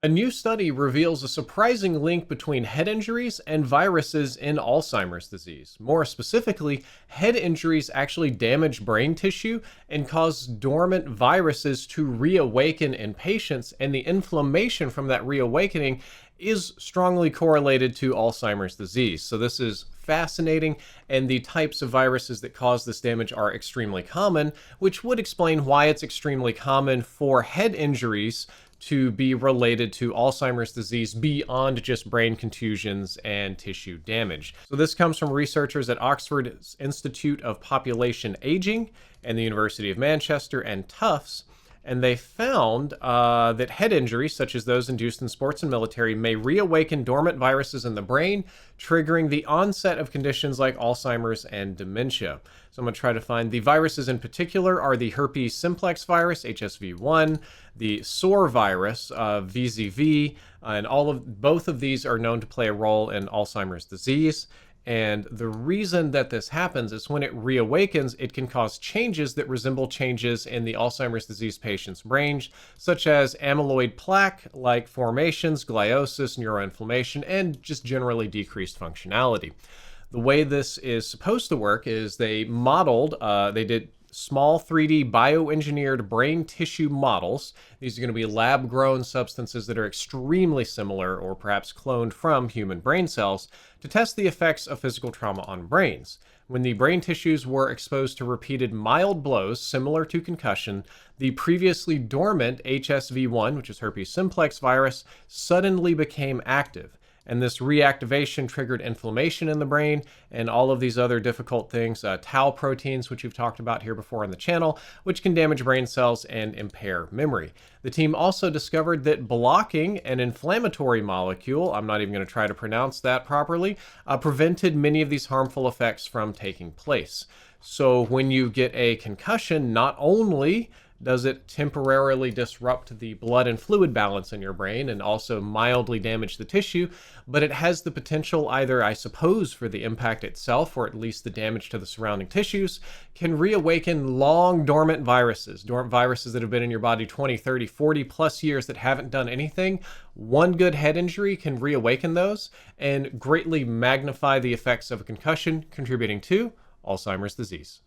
A new study reveals a surprising link between head injuries and viruses in Alzheimer's disease. More specifically, head injuries actually damage brain tissue and cause dormant viruses to reawaken in patients, and the inflammation from that reawakening is strongly correlated to Alzheimer's disease. So, this is fascinating, and the types of viruses that cause this damage are extremely common, which would explain why it's extremely common for head injuries to be related to Alzheimer's disease beyond just brain contusions and tissue damage. So this comes from researchers at Oxford's Institute of Population Aging and the University of Manchester and Tufts. And they found that head injuries, such as those induced in sports and military, may reawaken dormant viruses in the brain, triggering the onset of conditions like Alzheimer's and dementia. So I'm going to try to find the viruses in particular are the herpes simplex virus, HSV1, the SOR virus, VZV, and both of these are known to play a role in Alzheimer's disease. And the reason that this happens is when it reawakens, it can cause changes that resemble changes in the Alzheimer's disease patient's brain, such as amyloid plaque-like formations, gliosis, neuroinflammation, and just generally decreased functionality. The way this is supposed to work is they did small 3D bioengineered brain tissue models. These are going to be lab-grown substances that are extremely similar or perhaps cloned from human brain cells to test the effects of physical trauma on brains. When the brain tissues were exposed to repeated mild blows similar to concussion, the previously dormant HSV1, which is herpes simplex virus, suddenly became active. And this reactivation triggered inflammation in the brain and all of these other difficult things, tau proteins, which we've talked about here before on the channel, which can damage brain cells and impair memory. The team also discovered that blocking an inflammatory molecule, I'm not even going to try to pronounce that properly, prevented many of these harmful effects from taking place. So when you get a concussion, not only does it temporarily disrupt the blood and fluid balance in your brain and also mildly damage the tissue, but it has the potential either, I suppose, for the impact itself or at least the damage to the surrounding tissues, can reawaken long dormant viruses that have been in your body 20, 30, 40 plus years that haven't done anything. One good head injury can reawaken those and greatly magnify the effects of a concussion, contributing to Alzheimer's disease.